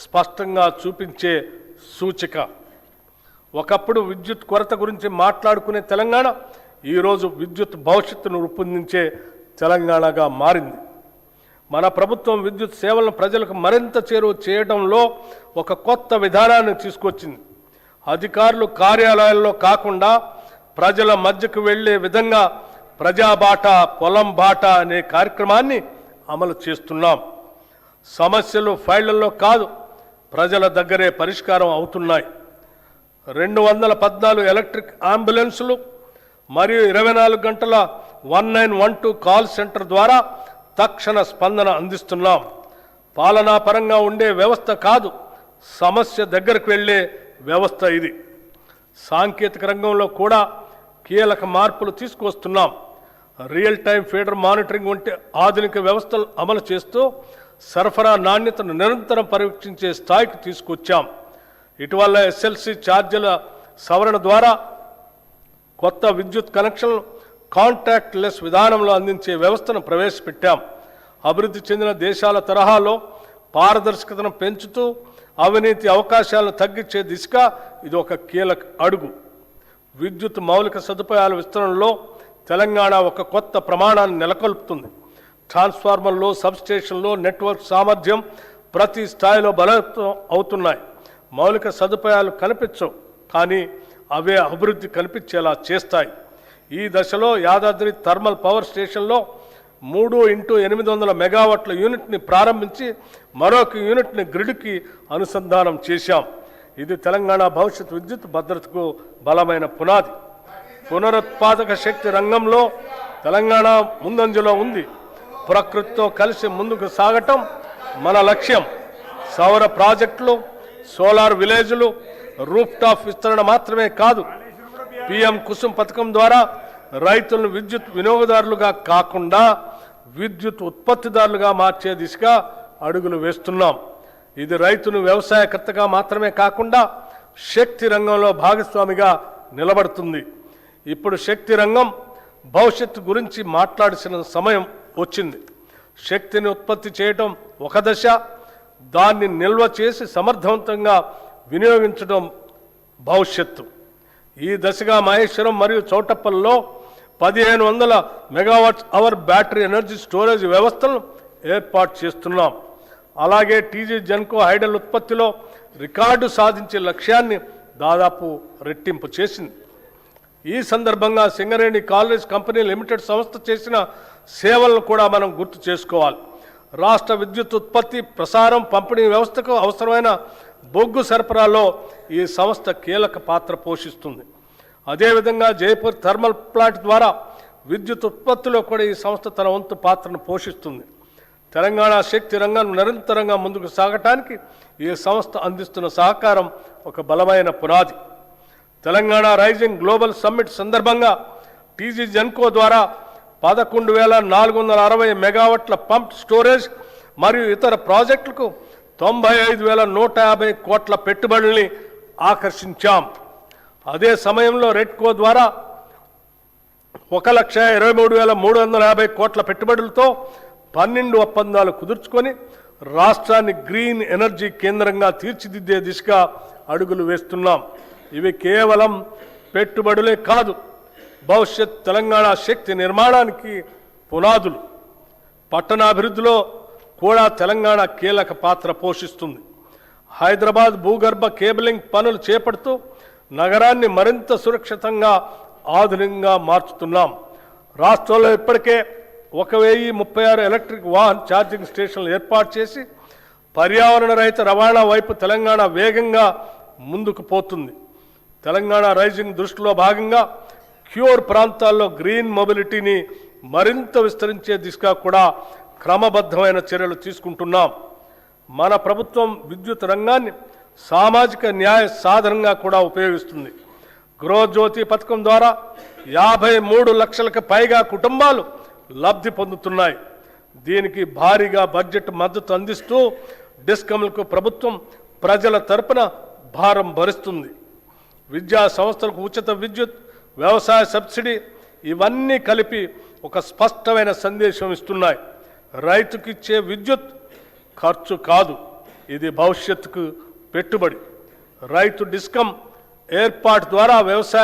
స్పష్టంగా చూపించే సూచిక. ఒకప్పుడు విద్యుత్ కొరత గురించి మాట్లాడుకునే తెలంగాణ ఈరోజు విద్యుత్ భవిష్యత్తును రూపొందించే తెలంగాణగా మారింది. మన ప్రభుత్వం విద్యుత్ సేవలను ప్రజలకు మరింత చేరువ చేయడంలో ఒక కొత్త విధానాన్ని తీసుకొచ్చింది. అధికారులు కార్యాలయాల్లో కాకుండా ప్రజల మధ్యకు వెళ్లే విధంగా ప్రజాబాట పొలం బాట అనే కార్యక్రమాన్ని అమలు చేస్తున్నాం. సమస్యలు ఫైళ్లలో కాదు, ప్రజల దగ్గరే పరిష్కారం అవుతున్నాయి. 214 ఎలక్ట్రిక్ అంబులెన్సులు మరియు 24 గంటల 1912 కాల్ సెంటర్ ద్వారా తక్షణ స్పందన అందిస్తున్నాం. పాలనాపరంగా ఉండే వ్యవస్థ కాదు, సమస్య దగ్గరకు వెళ్ళే వ్యవస్థ ఇది. సాంకేతిక రంగంలో కూడా కీలక మార్పులు తీసుకువస్తున్నాం. రియల్ టైం ఫీడర్ మానిటరింగ్ వంటి ఆధునిక వ్యవస్థలు అమలు చేస్తూ సరఫరా నాణ్యతను నిరంతరం పర్యవేక్షించే స్థాయికి తీసుకొచ్చాం. ఇటీవల ఎస్ఎల్సి ఛార్జీల సవరణ ద్వారా కొత్త విద్యుత్ కనెక్షన్లు కాంటాక్ట్ లెస్ విధానంలో అందించే వ్యవస్థను ప్రవేశపెట్టాం. అభివృద్ధి చెందిన దేశాల తరహాలో పారదర్శకతను పెంచుతూ అవినీతి అవకాశాలను తగ్గించే దిశగా ఇది ఒక కీలక అడుగు. విద్యుత్ మౌలిక సదుపాయాల విస్తరణలో తెలంగాణ ఒక కొత్త ప్రమాణాన్ని నెలకొల్పుతుంది. ట్రాన్స్ఫార్మర్లు, సబ్స్టేషన్లు, నెట్వర్క్ సామర్థ్యం ప్రతి స్థాయిలో బలోపేతం అవుతున్నాయి. మౌలిక సదుపాయాలు కనిపించవు, కానీ అవే అభివృద్ధి కనిపించేలా చేస్తాయి. ఈ దశలో యాదాద్రి థర్మల్ పవర్ స్టేషన్లో 3x800 మెగావాట్ల యూనిట్ని ప్రారంభించి మరొక యూనిట్ని గ్రిడ్కి అనుసంధానం చేశాం. ఇది తెలంగాణ భవిష్యత్ విద్యుత్ భద్రతకు బలమైన పునాది. పునరుత్పాదక శక్తి రంగంలో తెలంగాణ ముందంజలో ఉంది. ప్రకృతితో కలిసి ముందుకు సాగటం మన లక్ష్యం. సౌర ప్రాజెక్టులు, సోలార్ విలేజ్లు, రూఫ్ టాప్ విస్తరణ మాత్రమే కాదు, పిఎం కుసుమ్ పథకం ద్వారా రైతులను విద్యుత్ వినియోగదారులుగా కాకుండా విద్యుత్ ఉత్పత్తిదారులుగా మార్చే దిశగా అడుగులు వేస్తున్నాం. ఇది రైతును వ్యవసాయకర్తగా మాత్రమే కాకుండా శక్తి రంగంలో భాగస్వామిగా నిలబడుతుంది. ఇప్పుడు శక్తి రంగం భవిష్యత్తు గురించి మాట్లాడాల్సిన సమయం వచ్చింది. శక్తిని ఉత్పత్తి చేయటం ఒక దశ, దాన్ని నిల్వ చేసి సమర్థవంతంగా వినియోగించడం భవిష్యత్తు. ఈ దశగా మహేశ్వరం మరియు చౌటప్పల్లో 1500 megawatts hour battery energy storage వ్యవస్థలను ఏర్పాటు చేస్తున్నాం. అలాగే టీజీ జెన్కో హైడల్ ఉత్పత్తిలో రికార్డు సాధించే లక్ష్యాన్ని దాదాపు రెట్టింపు చేసింది. ఈ సందర్భంగా సింగరేణి కాలేజ్ కంపెనీ లిమిటెడ్ సంస్థ చేసిన సేవలను కూడా మనం గుర్తు చేసుకోవాలి. రాష్ట్ర విద్యుత్ ఉత్పత్తి, ప్రసారం, పంపిణీ వ్యవస్థకు అవసరమైన బొగ్గు సరఫరాలో ఈ సంస్థ కీలక పాత్ర పోషిస్తుంది. అదేవిధంగా జైపూర్ థర్మల్ ప్లాంట్ ద్వారా విద్యుత్ ఉత్పత్తిలో కూడా ఈ సంస్థ తన వంతు పాత్రను పోషిస్తుంది. తెలంగాణ శక్తి రంగం నిరంతరంగా ముందుకు సాగటానికి ఈ సంస్థ అందిస్తున్న సహకారం ఒక బలమైన పునాది. తెలంగాణ రైజింగ్ గ్లోబల్ సమ్మిట్ సందర్భంగా టీజీ జెన్కో ద్వారా 11,460 మెగావాట్ల పంప్ స్టోరేజ్ మరియు ఇతర ప్రాజెక్టులకు 95,150 కోట్ల పెట్టుబడుల్ని ఆకర్షించాం. అదే సమయంలో రెడ్కో ద్వారా 1,23,350 కోట్ల పెట్టుబడులతో 12 ఒప్పందాలు కుదుర్చుకొని రాష్ట్రాన్ని గ్రీన్ ఎనర్జీ కేంద్రంగా తీర్చిదిద్దే దిశగా అడుగులు వేస్తున్నాం. ఇవి కేవలం పెట్టుబడులే కాదు, భవిష్యత్ తెలంగాణ శక్తి నిర్మాణానికి పునాదులు. పట్టణాభివృద్ధిలో కూడా తెలంగాణ కీలక పాత్ర పోషిస్తుంది. హైదరాబాద్ భూగర్భ కేబులింగ్ పనులు చేపడుతూ నగరాన్ని మరింత సురక్షితంగా, ఆధునికంగా మార్చుతున్నాం. రాష్ట్రంలో ఇప్పటికే 1036 ఎలక్ట్రిక్ వాహన్ ఛార్జింగ్ స్టేషన్లు ఏర్పాటు చేసి పర్యావరణ రహిత రవాణా వైపు తెలంగాణ వేగంగా ముందుకు పోతుంది. తెలంగాణ రైజింగ్ దృష్టిలో భాగంగా క్యూర్ ప్రాంతాల్లో గ్రీన్ మొబిలిటీని మరింత విస్తరించే దిశగా కూడా క్రమబద్ధమైన చర్యలు తీసుకుంటున్నాం. మన ప్రభుత్వం విద్యుత్ రంగాన్ని సామాజిక న్యాయ సాధనంగా కూడా ఉపయోగిస్తుంది. గృహజ్యోతి పథకం ద్వారా 53 లక్షలకు పైగా కుటుంబాలు లబ్ధి పొందుతున్నాయి. దీనికి భారీగా బడ్జెట్ మద్దతు అందిస్తూ డిస్కమ్లకు ప్రభుత్వం ప్రజల తరపున భారం భరిస్తుంది. విద్యా సంస్థలకు ఉచిత విద్యుత్, వ్యవసాయ సబ్సిడీ ఇవన్నీ కలిపి ఒక స్పష్టమైన సందేశం ఇస్తున్నాయి. రైతుకిచ్చే విద్యుత్ ఖర్చు కాదు, ఇది భవిష్యత్తుకు పెట్టుబడి. రైతు డిస్కమ్ ఏర్పాటు ద్వారా వ్యవసాయ